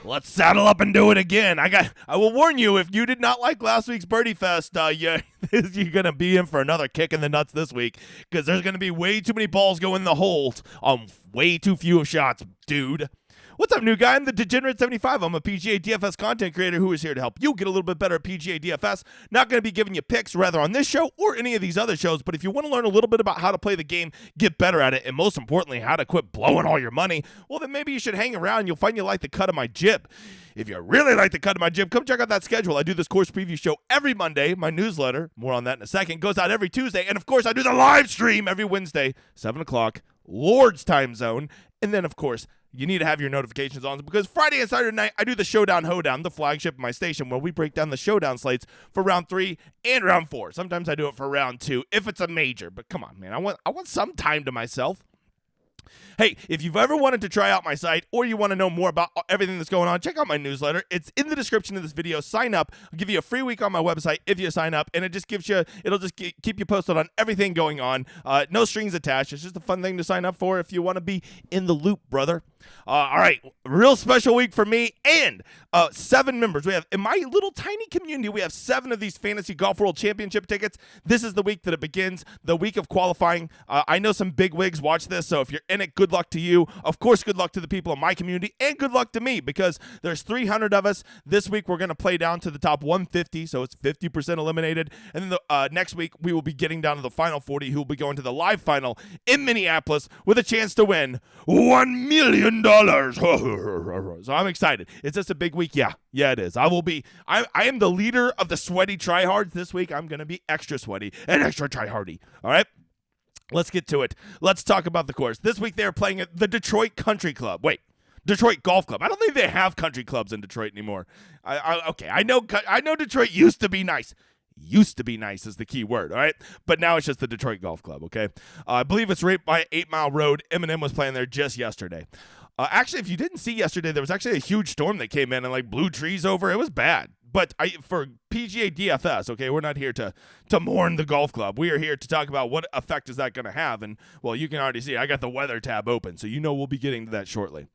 let's saddle up and do it again. I will warn you, if you did not like last week's Birdie Fest, you're going to be in for another kick in the nuts this week, because there's going to be way too many balls going in the holes on way too few shots, dude. What's up, new guy? I'm the Degenerate75. I'm a PGA DFS content creator who is here to help you get a little bit better at PGA DFS. Not going to be giving you picks, rather on this show or any of these other shows, but if you want to learn a little bit about how to play the game, get better at it, and most importantly, how to quit blowing all your money, well, then maybe you should hang around. You'll find you like the cut of my jib. If you really like the cut of my jib, come check out that schedule. I do this course preview show every Monday. My newsletter, more on that in a second, goes out every Tuesday. And, of course, I do the live stream every Wednesday, 7 o'clock, Lord's time zone. And then, of course, you need to have your notifications on, because Friday and Saturday night, I do the Showdown Hoedown, the flagship of my station, where we break down the showdown slates for round 3 and round 4. Sometimes I do it for round 2 if it's a major. But come on, man, I want some time to myself. Hey, if you've ever wanted to try out my site, or you want to know more about everything that's going on, check out my newsletter. It's in the description of this video. Sign up. I'll give you a free week on my website if you sign up, and it'll just keep you posted on everything going on. No strings attached. It's just a fun thing to sign up for if you want to be in the loop, brother. All right, real special week for me, and 7 members. We have, in my little tiny community, we have 7 of these Fantasy Golf World Championship tickets. This is the week that it begins, the week of qualifying. I know some big wigs watch this, so if you're in it, good luck to you. Of course, good luck to the people in my community, and good luck to me, because there's 300 of us. This week, we're going to play down to the top 150, so it's 50% eliminated. And then next week, we will be getting down to the final 40, who will be going to the live final in Minneapolis with a chance to win $1 million. So I'm excited. Is this a big week? Yeah, it is. I am the leader of the sweaty tryhards this week. I'm going to be extra sweaty and extra tryhardy. All right? Let's get to it. Let's talk about the course. This week they're playing at the Detroit Country Club. Wait, Detroit Golf Club. I don't think they have country clubs in Detroit anymore. Okay, I know Detroit used to be nice. Used to be nice is the key word, all right? But now it's just the Detroit Golf Club, okay? I believe it's right by 8 Mile Road. Eminem was playing there just yesterday. Actually, if you didn't see yesterday, there was actually a huge storm that came in and blew trees over. It was bad. But for PGA DFS, okay, we're not here to mourn the golf club. We are here to talk about what effect is that going to have. And, well, you can already see I got the weather tab open, so you know we'll be getting to that shortly.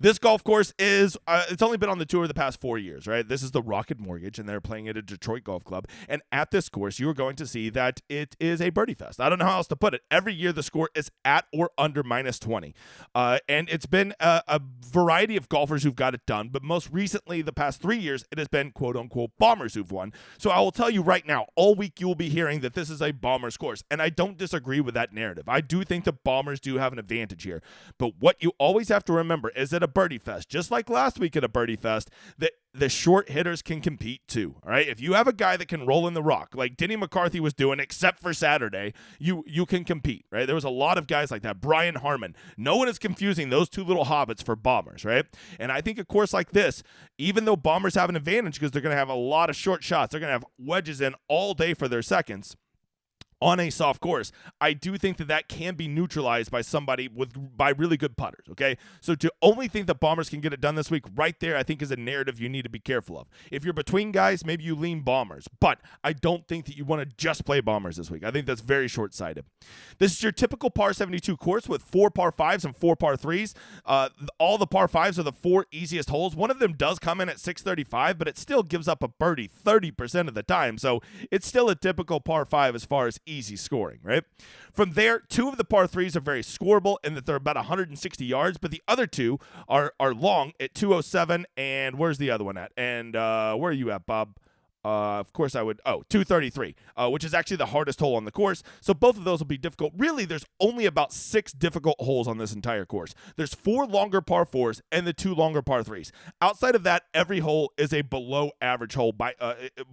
This golf course is, it's only been on the tour the past 4 years, right? This is the Rocket Mortgage, and they're playing at a Detroit Golf Club. And at this course, you are going to see that it is a birdie fest. I don't know how else to put it. Every year, the score is at or under -20. And it's been a variety of golfers who've got it done, but most recently, the past 3 years, it has been quote-unquote bombers who've won. So I will tell you right now, all week you will be hearing that this is a bombers course, and I don't disagree with that narrative. I do think the bombers do have an advantage here. But what you always have to remember is that a birdie fest, just like last week at a birdie fest, that the short hitters can compete too, all right? If you have a guy that can roll in the rock, like Denny McCarthy was doing, except for Saturday, you can compete, right? There was a lot of guys like that. Brian Harmon. No one is confusing those two little hobbits for bombers, right? And I think a course like this, even though bombers have an advantage because they're going to have a lot of short shots, they're going to have wedges in all day for their seconds, on a soft course, I do think that can be neutralized by somebody by really good putters, okay? So to only think that bombers can get it done this week right there, I think is a narrative you need to be careful of. If you're between guys, maybe you lean bombers, but I don't think that you want to just play bombers this week. I think that's very short-sighted. This is your typical par 72 course with 4 par 5s and 4 par 3s. All the par 5s are the 4 easiest holes. One of them does come in at 635, but it still gives up a birdie 30% of the time, so it's still a typical par 5 as far as easy scoring, right? From there, 2 of the par 3s are very scoreable in that they're about 160 yards, but the other 2 are long at 207, and where's the other one at? And where are you at, Bob? Of course I would, 233, which is actually the hardest hole on the course. So both of those will be difficult. Really, there's only about 6 difficult holes on this entire course. There's 4 longer par 4s and the 2 longer par 3s. Outside of that, every hole is a below average hole by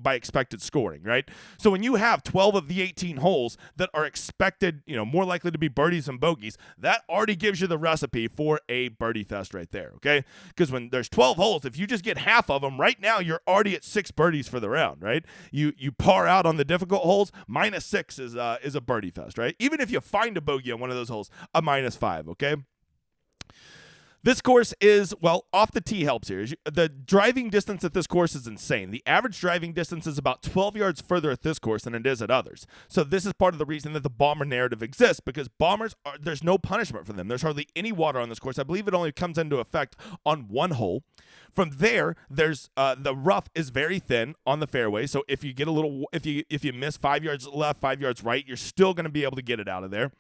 expected scoring, right? So when you have 12 of the 18 holes that are expected, more likely to be birdies and bogeys, that already gives you the recipe for a birdie fest right there, okay? Because when there's 12 holes, if you just get half of them, right now you're already at 6 birdies for the round, right? You par out on the difficult holes, -6 is a birdie fest, right? Even if you find a bogey on one of those holes, a -5, okay? This course is, well, off the tee helps here. The driving distance at this course is insane. The average driving distance is about 12 yards further at this course than it is at others. So this is part of the reason that the bomber narrative exists, because bombers, there's no punishment for them. There's hardly any water on this course. I believe it only comes into effect on one hole. From there, there's the rough is very thin on the fairway. So if you get a little, if you miss 5 yards left, 5 yards right, you're still going to be able to get it out of there.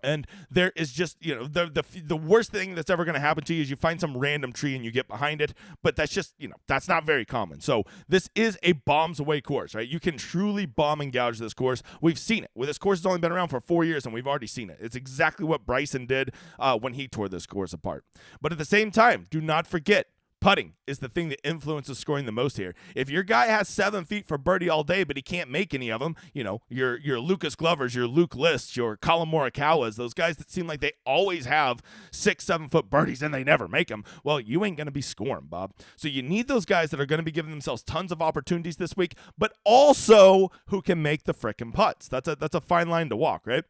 And there is just, the worst thing that's ever going to happen to you is you find some random tree and you get behind it. But that's just, that's not very common. So this is a bombs away course, right? You can truly bomb and gouge this course. We've seen it. Well, this course has only been around for 4 years and we've already seen it. It's exactly what Bryson did when he tore this course apart. But at the same time, do not forget, putting is the thing that influences scoring the most here. If your guy has 7 feet for birdie all day, but he can't make any of them, your Lucas Glovers, your Luke Lists, your Colin Morikawas, those guys that seem like they always have 6-7 foot birdies and they never make them, well, you ain't going to be scoring, Bob. So you need those guys that are going to be giving themselves tons of opportunities this week, but also who can make the frickin' putts. That's a fine line to walk, right?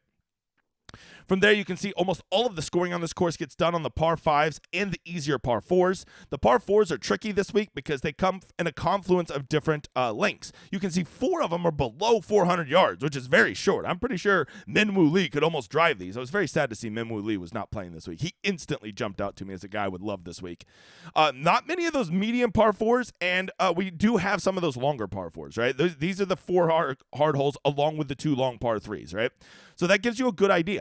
From there, you can see almost all of the scoring on this course gets done on the par 5s and the easier par 4s. The par 4s are tricky this week because they come in a confluence of different lengths. You can see 4 of them are below 400 yards, which is very short. I'm pretty sure Min-Woo Lee could almost drive these. I was very sad to see Min-Woo Lee was not playing this week. He instantly jumped out to me as a guy I would love this week. Not many of those medium par 4s, and we do have some of those longer par 4s, right? These are the 4 hard holes along with the 2 long par 3s, right? So that gives you a good idea.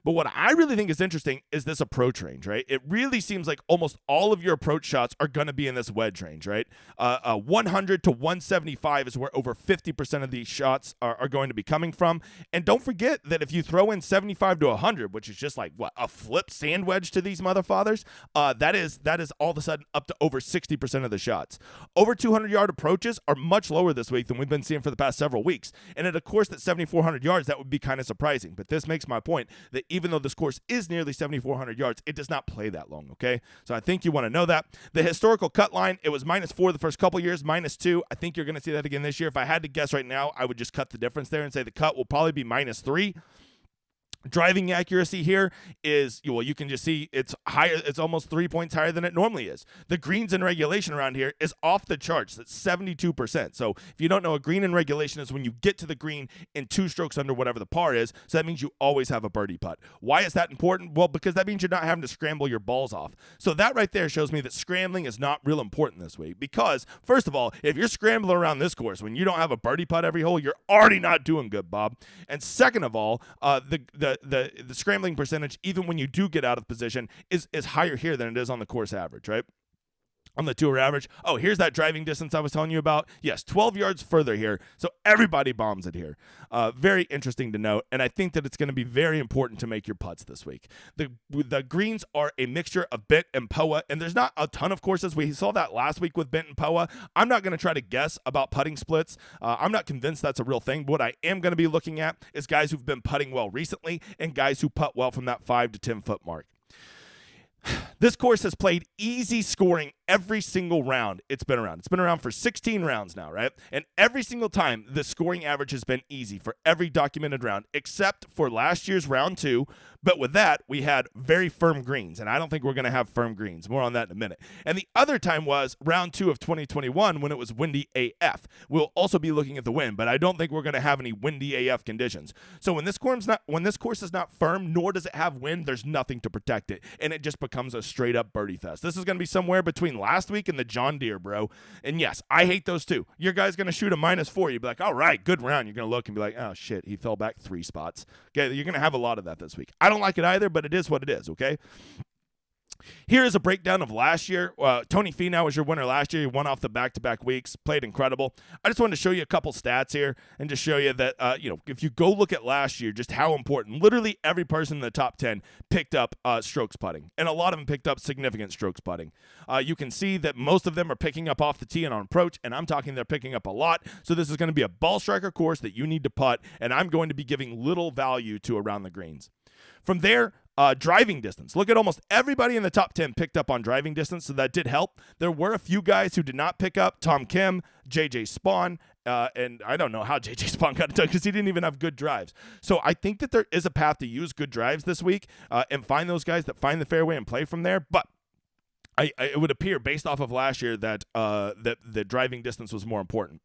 But what I really think is interesting is this approach range, right? It really seems like almost all of your approach shots are going to be in this wedge range, right? 100 to 175 is where over 50% of these shots are going to be coming from. And don't forget that if you throw in 75 to 100, which is just like, a flip sand wedge to these motherfathers, that is all of a sudden up to over 60% of the shots. Over 200-yard approaches are much lower this week than we've been seeing for the past several weeks. And at a course that's 7,400 yards, that would be kind of surprising. But this makes my point that even though this course is nearly 7,400 yards, it does not play that long, okay? So I think you want to know that. The historical cut line, it was -4 the first couple years, -2. I think you're going to see that again this year. If I had to guess right now, I would just cut the difference there and say the cut will probably be -3. Driving accuracy here is, you can just see it's higher. It's almost 3 points higher than it normally is. The greens in regulation around here is off the charts. That's 72%. So if you don't know, a green in regulation is when you get to the green in 2 strokes under whatever the par is. So that means you always have a birdie putt. Why is that important? Well, because that means you're not having to scramble your balls off. So that right there shows me that scrambling is not real important this week. Because first of all, if you're scrambling around this course when you don't have a birdie putt every hole, you're already not doing good, Bob. And second of all, the scrambling percentage, even when you do get out of position, is higher here than it is on the course average, right? On the tour average. Oh, here's that driving distance I was telling you about. Yes, 12 yards further here. So everybody bombs it here. Very interesting to note. And I think that it's going to be very important to make your putts this week. The greens are a mixture of bent and POA. And there's not a ton of courses. We saw that last week with bent and POA. I'm not going to try to guess about putting splits. I'm not convinced that's a real thing. What I am going to be looking at is guys who've been putting well recently and guys who putt well from that 5 to 10 foot mark. This course has played easy scoring every single round it's been around. It's been around for 16 rounds now, right? And every single time, the scoring average has been easy for every documented round, except for last year's round 2. But with that, we had very firm greens, and I don't think we're going to have firm greens. More on that in a minute. And the other time was round 2 of 2021 when it was windy AF. We'll also be looking at the wind, but I don't think we're going to have any windy AF conditions. So when this course is not firm, nor does it have wind, there's nothing to protect it, and it just becomes a straight up birdie fest. This is going to be somewhere between last week and the John Deere, bro. And yes, I hate those too. Your guy's going to shoot a -4. You'd be like, all right, good round. You're going to look and be like, oh shit, he fell back 3 spots. Okay, you're going to have a lot of that this week. I don't like it either, but it is what it is, okay? Here is a breakdown of last year. Tony Finau was your winner last year. He won off the back-to-back weeks, played incredible. I just wanted to show you a couple stats here and just show you that, if you go look at last year, just how important. Literally every person in the top 10 picked up strokes putting, and a lot of them picked up significant strokes putting. You can see that most of them are picking up off the tee and on approach, and I'm talking they're picking up a lot. So this is going to be a ball striker course that you need to putt, and I'm going to be giving little value to around the greens. From there, Driving distance. Look at almost everybody in the top 10 picked up on driving distance, so that did help. There were a few guys who did not pick up. Tom Kim, JJ Spawn, and I don't know how JJ Spawn got it done because he didn't even have good drives. So I think that there is a path to use good drives this week and find those guys that find the fairway and play from there. But it would appear, based off of last year, that the driving distance was more important.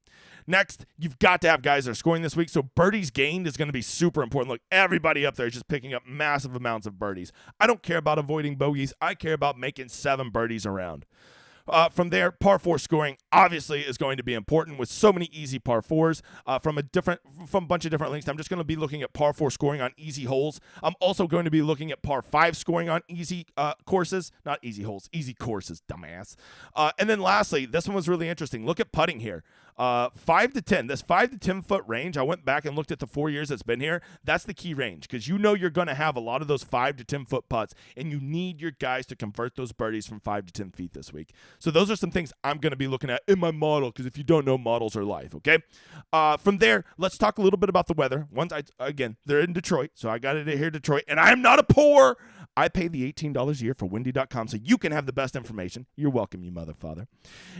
Next, you've got to have guys that are scoring this week, so birdies gained is going to be super important. Look, everybody up there is just picking up massive amounts of birdies. I don't care about avoiding bogeys. I care about making 7 birdies around. From there, par 4 scoring obviously is going to be important with so many easy par 4s from a bunch of different links. I'm just going to be looking at par 4 scoring on easy holes. I'm also going to be looking at par 5 scoring on easy courses, not easy holes, easy courses, dumbass. And then lastly, this one was really interesting. Look at putting here. 5 to 10, this 5 to 10 foot range, I went back and looked at the 4 years it's been here. That's the key range because you know you're going to have a lot of those 5 to 10 foot putts, and you need your guys to convert those birdies from 5 to 10 feet this week. So those are some things I'm going to be looking at in my model because if you don't know, models are life, okay? From there, let's talk a little bit about the weather. Again, they're in Detroit, so I got it here, Detroit, and I am not a poor. I pay the $18 a year for windy.com so you can have the best information. You're welcome, you motherfather.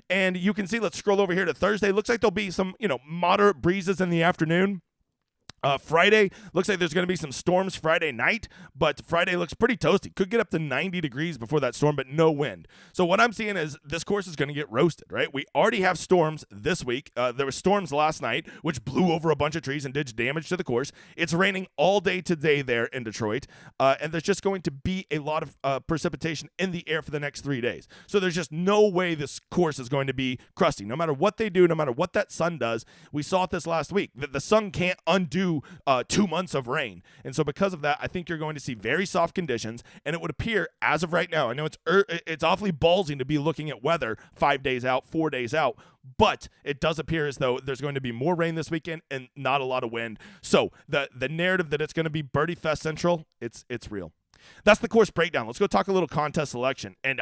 And you can see, let's scroll over here to Thursday. Looks like there'll be some, moderate breezes in the afternoon. Friday, looks like there's going to be some storms Friday night, but Friday looks pretty toasty. Could get up to 90 degrees before that storm, but no wind. So what I'm seeing is this course is going to get roasted, right? We already have storms this week. There were storms last night, which blew over a bunch of trees and did damage to the course. It's raining all day today there in Detroit, and there's just going to be a lot of precipitation in the air for the next 3 days. So there's just no way this course is going to be crusty. No matter what they do, no matter what that sun does, we saw it this last week, that the sun can't undo 2 months of rain. And so because of that, I think you're going to see very soft conditions, and it would appear as of right now, I know it's awfully ballsy to be looking at weather 5 days out, 4 days out, but it does appear as though there's going to be more rain this weekend and not a lot of wind. So the narrative that it's going to be Birdie Fest Central, it's real. That's the course breakdown. Let's go talk a little contest selection. And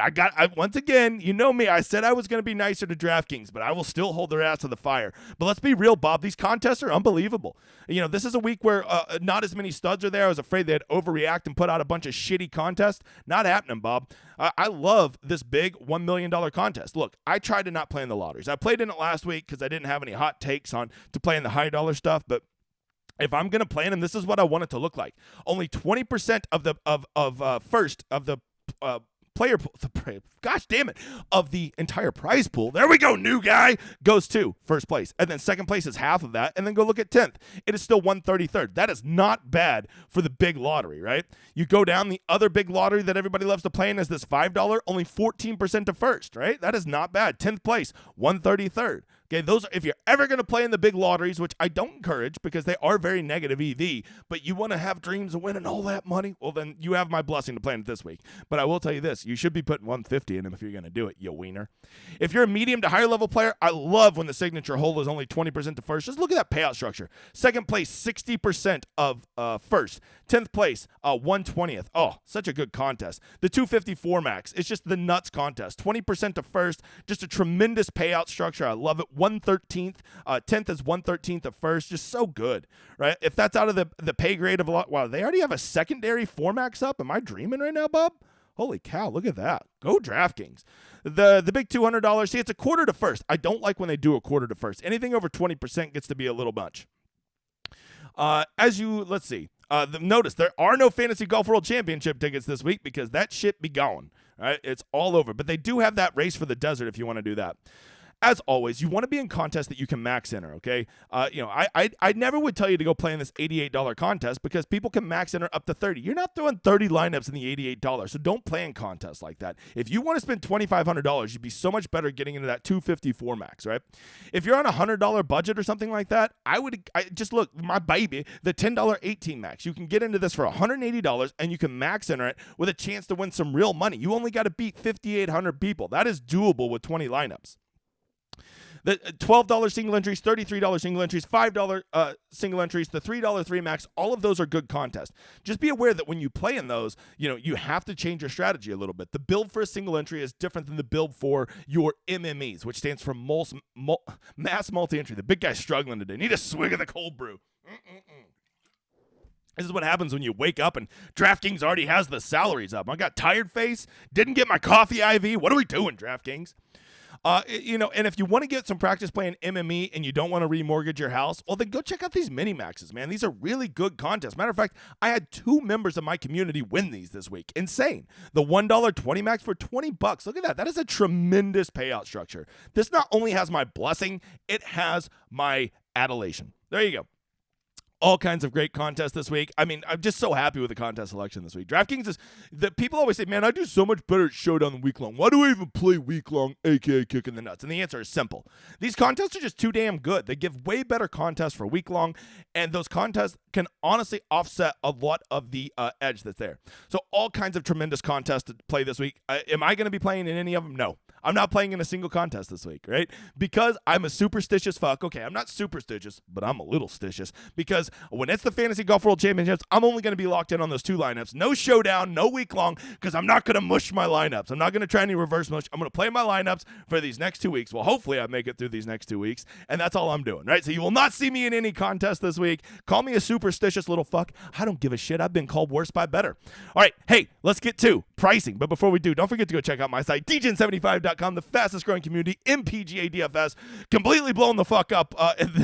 once again, you know me, I said I was going to be nicer to DraftKings, but I will still hold their ass to the fire. But let's be real, Bob. These contests are unbelievable. This is a week where not as many studs are there. I was afraid they'd overreact and put out a bunch of shitty contests. Not happening, Bob. I love this big $1 million contest. Look, I tried to not play in the lotteries. I played in it last week because I didn't have any hot takes on to play in the high dollar stuff, but if I'm going to play in them, this is what I want it to look like. Only 20% of the player pool, gosh damn it, of the entire prize pool, there we go, new guy, goes to first place. And then second place is half of that. And then go look at 10th. It is still 133rd. That is not bad for the big lottery, right? You go down, the other big lottery that everybody loves to play in is this $5, only 14% to first, right? That is not bad. 10th place, 133rd. Okay, those are, if you're ever going to play in the big lotteries, which I don't encourage because they are very negative EV, but you want to have dreams of winning all that money, well, then you have my blessing to play in it this week. But I will tell you this, you should be putting 150 in them if you're going to do it, you wiener. If you're a medium to higher level player, I love when the signature hole is only 20% to first. Just look at that payout structure. Second place, 60% of first. 10th place, 1/20th. Oh, such a good contest. The 254 max, it's just the nuts contest. 20% to first, just a tremendous payout structure. I love it. 1/13th, 10th is 1/13th of first. Just so good, right? If that's out of the pay grade of a lot, wow, they already have a secondary 4 max up. Am I dreaming right now, Bob? Holy cow, look at that. Go DraftKings. The big $200, see, it's a quarter to first. I don't like when they do a quarter to first. Anything over 20% gets to be a little much. Let's see. Notice there are no Fantasy Golf World Championship tickets this week because that shit be gone. Right? It's all over. But they do have that race for the desert if you want to do that. As always, you want to be in contests that you can max enter, okay? I never would tell you to go play in this $88 contest because people can max enter up to 30. You're not throwing 30 lineups in the $88, so don't play in contests like that. If you want to spend $2,500, you'd be so much better getting into that 254 max, right? If you're on a $100 budget or something like that, I just look, my baby, the $10 18 max. You can get into this for $180 and you can max enter it with a chance to win some real money. You only got to beat 5,800 people. That is doable with 20 lineups. The $12 single entries, $33 single entries, $5 single entries, the $3 3 max, all of those are good contests. Just be aware that when you play in those, you have to change your strategy a little bit. The build for a single entry is different than the build for your MMEs, which stands for mass multi-entry. The big guy's struggling today. Need a swig of the cold brew. This is what happens when you wake up and DraftKings already has the salaries up. I got tired face, didn't get my coffee IV. What are we doing, DraftKings? And if you want to get some practice playing MME and you don't want to remortgage your house, well, then go check out these mini maxes, man. These are really good contests. Matter of fact, I had 2 members of my community win these this week. Insane. The $1 20 max for $20. Look at that. That is a tremendous payout structure. This not only has my blessing, it has my adulation. There you go. All kinds of great contests this week. I mean, I'm just so happy with the contest selection this week. DraftKings is the people always say, man, I do so much better at Showdown than week long. Why do I even play week long, aka kicking the nuts? And the answer is simple. These contests are just too damn good. They give way better contests for week long, and those contests can honestly offset a lot of the edge that's there. So all kinds of tremendous contests to play this week. Am I going to be playing in any of them? No. I'm not playing in a single contest this week, right? Because I'm a superstitious fuck. Okay, I'm not superstitious, but I'm a little stitious. Because when it's the Fantasy Golf World Championships, I'm only going to be locked in on those 2 lineups. No showdown, no week long, because I'm not going to mush my lineups. I'm not going to try any reverse mush. I'm going to play my lineups for these next 2 weeks. Well, hopefully I make it through these next 2 weeks, and that's all I'm doing, right? So you will not see me in any contest this week. Call me a superstitious little fuck. I don't give a shit. I've been called worse by better. All right, hey, let's get to pricing. But before we do, don't forget to go check out my site, DGen75.com, the fastest growing community in PGA DFS, completely blown the fuck up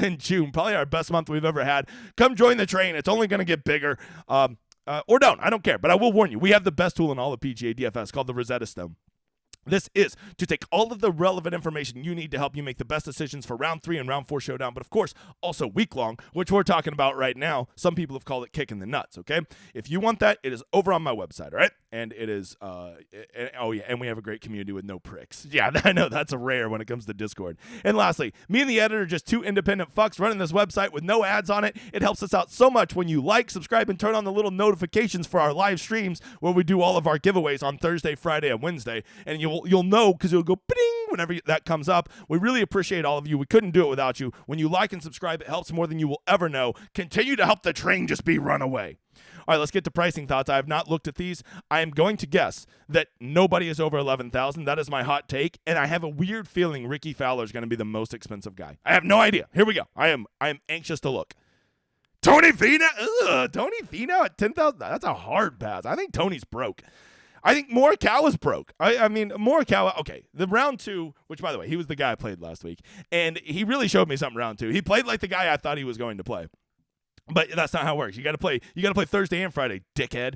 in June, probably our best month we've ever had. Come join the train. It's only going to get bigger. Or don't. I don't care. But I will warn you, we have the best tool in all of PGA DFS called the Rosetta Stone. This is to take all of the relevant information you need to help you make the best decisions for round 3 and round 4 showdown, but of course, also week long, which we're talking about right now. Some people have called it kicking the nuts, okay? If you want that, it is over on my website, all right? And it is, and we have a great community with no pricks. Yeah, I know that's a rare when it comes to Discord. And lastly, me and the editor, just 2 independent fucks running this website with no ads on it. It helps us out so much when you like, subscribe, and turn on the little notifications for our live streams where we do all of our giveaways on Thursday, Friday, and Wednesday. And you'll know because it'll go bing whenever that comes up. We really appreciate all of you. We couldn't do it without you. When you like and subscribe, it helps more than you will ever know. Continue to help the train just be run away. All right, let's get to pricing thoughts. I have not looked at these. I am going to guess that nobody is over 11,000. That is my hot take, and I have a weird feeling Ricky Fowler is going to be the most expensive guy. I have no idea. Here we go. I am anxious to look. Tony Finau at 10,000. That's a hard pass. I think Tony's broke. I think Morikawa's broke. I mean, Morikawa, okay, the round 2, which, by the way, he was the guy I played last week, and he really showed me something round 2. He played like the guy I thought he was going to play. But that's not how it works. You got to play Thursday and Friday, dickhead.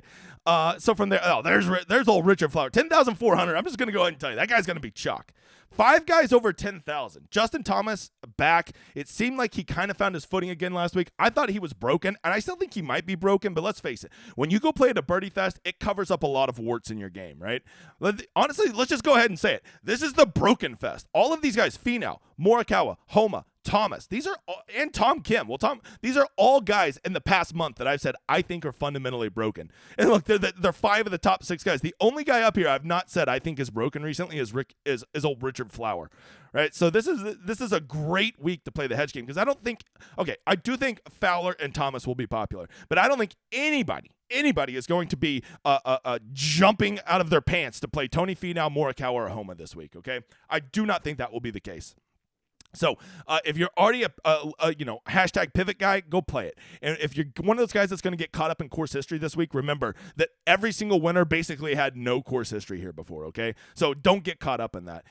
So from there, there's old Richard Flower, 10,400. I'm just going to go ahead and tell you, that guy's going to be chalk. 5 guys over 10,000. Justin Thomas back. It seemed like he kind of found his footing again last week. I thought he was broken, and I still think he might be broken, but let's face it. When you go play at a birdie fest, it covers up a lot of warts in your game, right? Honestly, let's just go ahead and say it. This is the broken fest. All of these guys, Finau, Morikawa, Homa, Thomas, these are all, and Tom Kim. Well, these are all guys in the past month that I've said I think are fundamentally broken. And look, they're 5 of the top 6 guys. The only guy up here I've not said I think is broken recently is old Richard Flower, right? So this is a great week to play the hedge game because I do think Fowler and Thomas will be popular, but I don't think anybody is going to be jumping out of their pants to play Tony Finau, Morikawa, or Homa this week. Okay, I do not think that will be the case. So if you're already a hashtag pivot guy, go play it. And if you're one of those guys that's going to get caught up in course history this week, remember that every single winner basically had no course history here before, okay? So don't get caught up in that.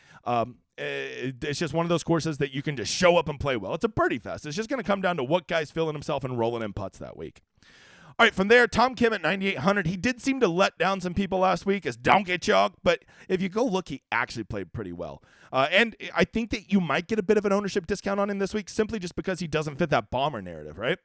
It's just one of those courses that you can just show up and play well. It's a birdie fest. It's just going to come down to what guy's feeling himself and rolling in putts that week. All right, from there, Tom Kim at 9,800. He did seem to let down some people last week as Donkey Chalk, but if you go look, he actually played pretty well. And I think that you might get a bit of an ownership discount on him this week simply just because he doesn't fit that bomber narrative, right?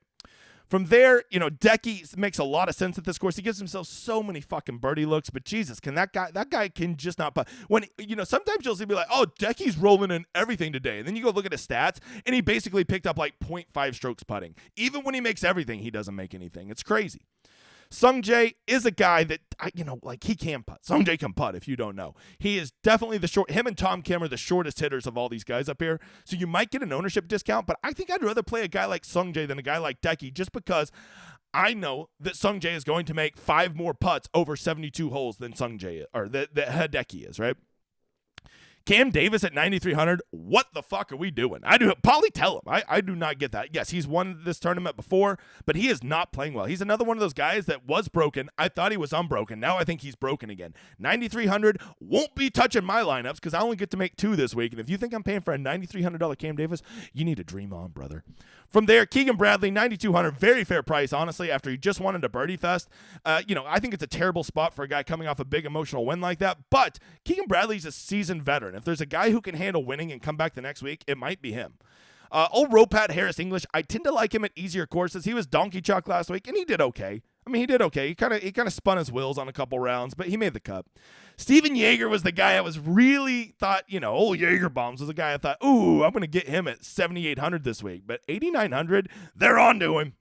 From there, Decky makes a lot of sense at this course. He gives himself so many fucking birdie looks, but Jesus, that guy can just not putt. When, sometimes you'll see be like, oh, Decky's rolling in everything today. And then you go look at his stats, and he basically picked up like 0.5 strokes putting. Even when he makes everything, he doesn't make anything. It's crazy. Sungjae is a guy that, he can putt. Sungjae can putt, if you don't know. He is definitely him and Tom Kim are the shortest hitters of all these guys up here. So you might get an ownership discount, but I think I'd rather play a guy like Sungjae than a guy like Decky just because I know that Sungjae is going to make 5 more putts over 72 holes than Sungjae, or that Hideki is, right? Cam Davis at 9,300. What the fuck are we doing? Polly, tell him. I do not get that. Yes, he's won this tournament before, but he is not playing well. He's another one of those guys that was broken. I thought he was unbroken. Now I think he's broken again. 9,300 won't be touching my lineups because I only get to make 2 this week. And if you think I'm paying for a $9,300 Cam Davis, you need to dream on, brother. From there, Keegan Bradley, 9,200, very fair price, honestly, after he just wanted a birdie fest. I think it's a terrible spot for a guy coming off a big emotional win like that, but Keegan Bradley's a seasoned veteran. If there's a guy who can handle winning and come back the next week, it might be him. Old Ropat Harris English, I tend to like him at easier courses. He was donkey chalk last week, and he did okay. He did okay. He kind of spun his wheels on a couple rounds, but he made the cut. Steven Yeager was the guy I was really thought, old Yeager Bombs was the guy I thought, ooh, I'm going to get him at 7,800 this week. But 8,900, they're on to him.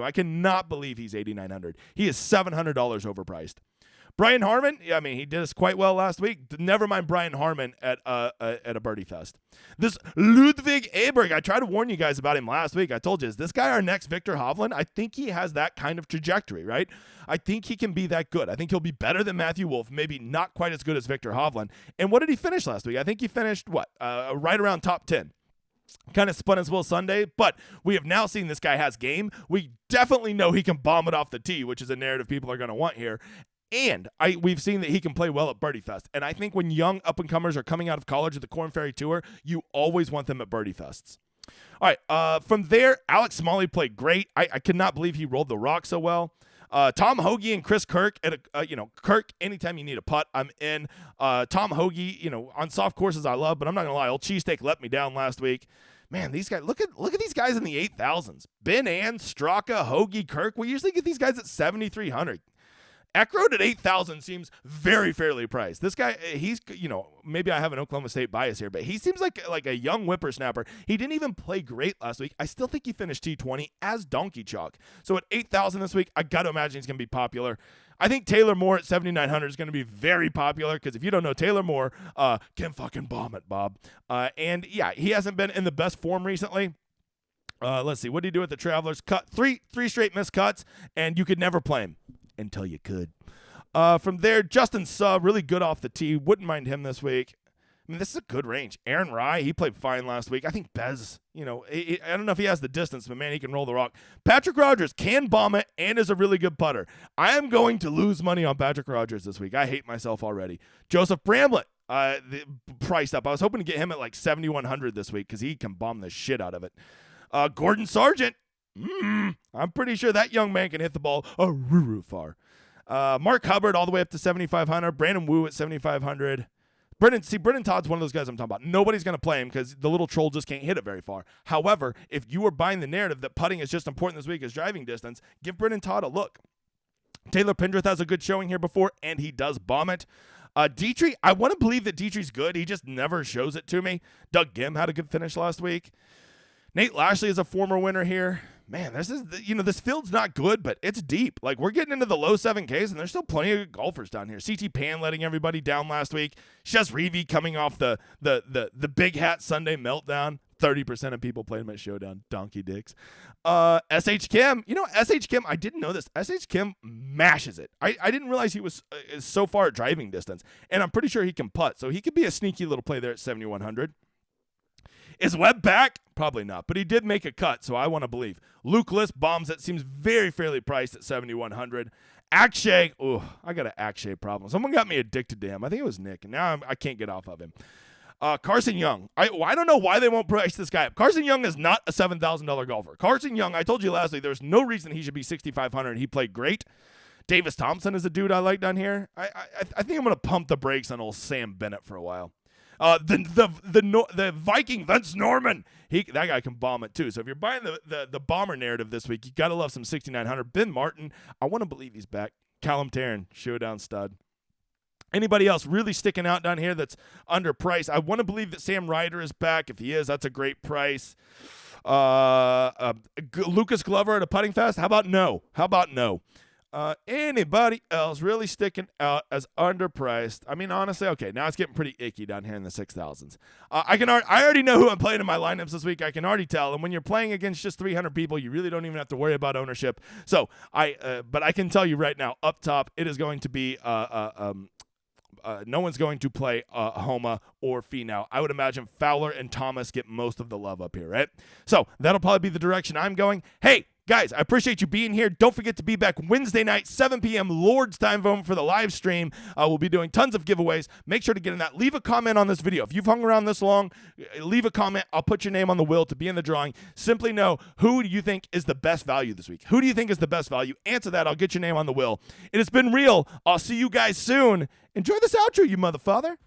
I cannot believe he's 8,900. He is $700 overpriced. Brian Harmon, he did us quite well last week. Never mind Brian Harmon at a birdie fest. This Ludwig Aberg, I tried to warn you guys about him last week. I told you, is this guy our next Victor Hovland? I think he has that kind of trajectory, right? I think he can be that good. I think he'll be better than Matthew Wolff, maybe not quite as good as Victor Hovland. And what did he finish last week? I think he finished, right around top 10. Kind of spun his will Sunday, but we have now seen this guy has game. We definitely know he can bomb it off the tee, which is a narrative people are going to want here. And we've seen that he can play well at Birdie Fest. And I think when young up-and-comers are coming out of college at the Korn Ferry Tour, you always want them at Birdie Fests. All right, from there, Alex Smalley played great. I cannot believe he rolled the rock so well. Tom Hoagie and Chris Kirk Kirk, anytime you need a putt, I'm in. Tom Hoagie, on soft courses I love, but I'm not going to lie, old Cheesesteak let me down last week. Man, these guys, look at these guys in the 8,000s. Ben Ann, Straka, Hoagie, Kirk. We usually get these guys at 7,300. Eckroad at 8,000 seems very fairly priced. This guy, he's, maybe I have an Oklahoma State bias here, but he seems like a young whippersnapper. He didn't even play great last week. I still think he finished T20 as donkey chalk. So at 8,000 this week, I got to imagine he's going to be popular. I think Taylor Moore at 7,900 is going to be very popular because if you don't know Taylor Moore, can fucking bomb it, Bob. And yeah, he hasn't been in the best form recently. Let's see. What did he do at the Travelers? Cut three straight missed cuts, and you could never play him. Until you could. From there, Justin Suh, really good off the tee. Wouldn't mind him this week. This is a good range. Aaron Rye, he played fine last week. I think Bez, I don't know if he has the distance, but man, he can roll the rock. Patrick Rogers can bomb it and is a really good putter. I am going to lose money on Patrick Rogers this week. I hate myself already. Joseph Bramlett, priced up. I was hoping to get him at like 7,100 this week because he can bomb the shit out of it. Gordon Sargent. I'm pretty sure that young man can hit the ball far. Mark Hubbard all the way up to 7,500. Brandon Wu at 7,500. Brendan Todd's one of those guys I'm talking about. Nobody's going to play him because the little troll just can't hit it very far. However, if you are buying the narrative that putting is just important this week as driving distance, give Brendan Todd a look. Taylor Pendrith has a good showing here before, and he does bomb it. Dietrich, I want to believe that Dietrich's good. He just never shows it to me. Doug Gim had a good finish last week. Nate Lashley is a former winner here. Man, this field's not good, but it's deep. Like, we're getting into the low 7Ks, and there's still plenty of golfers down here. CT Pan letting everybody down last week. Shez Reavie coming off the Big Hat Sunday meltdown. 30% of people played him at Showdown. Donkey dicks. S.H. Kim. S.H. Kim, I didn't know this. S.H. Kim mashes it. I didn't realize he was so far at driving distance, and I'm pretty sure he can putt, so he could be a sneaky little play there at 7,100. Is Webb back? Probably not, but he did make a cut, so I want to believe. Luke List bombs it. Seems very fairly priced at 7,100. Akshay, I got an Akshay problem. Someone got me addicted to him. I think it was Nick, and now I can't get off of him. Carson Young. I don't know why they won't price this guy up. Carson Young is not a $7,000 golfer. Carson Young, I told you last week, there's no reason he should be 6,500. He played great. Davis Thompson is a dude I like down here. I think I'm going to pump the brakes on old Sam Bennett for a while. The Viking Vince Norman, that guy can bomb it too. So if you're buying the bomber narrative this week, you gotta love some 6,900. Ben Martin, I want to believe he's back. Callum Tarrant, showdown stud. Anybody else really sticking out down here that's underpriced? I want to believe that Sam Ryder is back. If he is, that's a great price. Lucas Glover at a putting fest. How about no? Anybody else really sticking out as underpriced? Honestly, okay, now it's getting pretty icky down here in the 6,000s. I already know who I'm playing in my lineups this week. I can already tell. And when you're playing against just 300 people, you really don't even have to worry about ownership. So but I can tell you right now, up top, it is going to be no one's going to play Homa or Finau. I would imagine Fowler and Thomas get most of the love up here, right? So that'll probably be the direction I'm going. Hey, guys, I appreciate you being here. Don't forget to be back Wednesday night, 7 p.m. Lord's time zone for the live stream. We'll be doing tons of giveaways. Make sure to get in that. Leave a comment on this video. If you've hung around this long, leave a comment. I'll put your name on the wheel to be in the drawing. Simply know, who do you think is the best value this week? Who do you think is the best value? Answer that. I'll get your name on the wheel. It has been real. I'll see you guys soon. Enjoy this outro, you motherfather.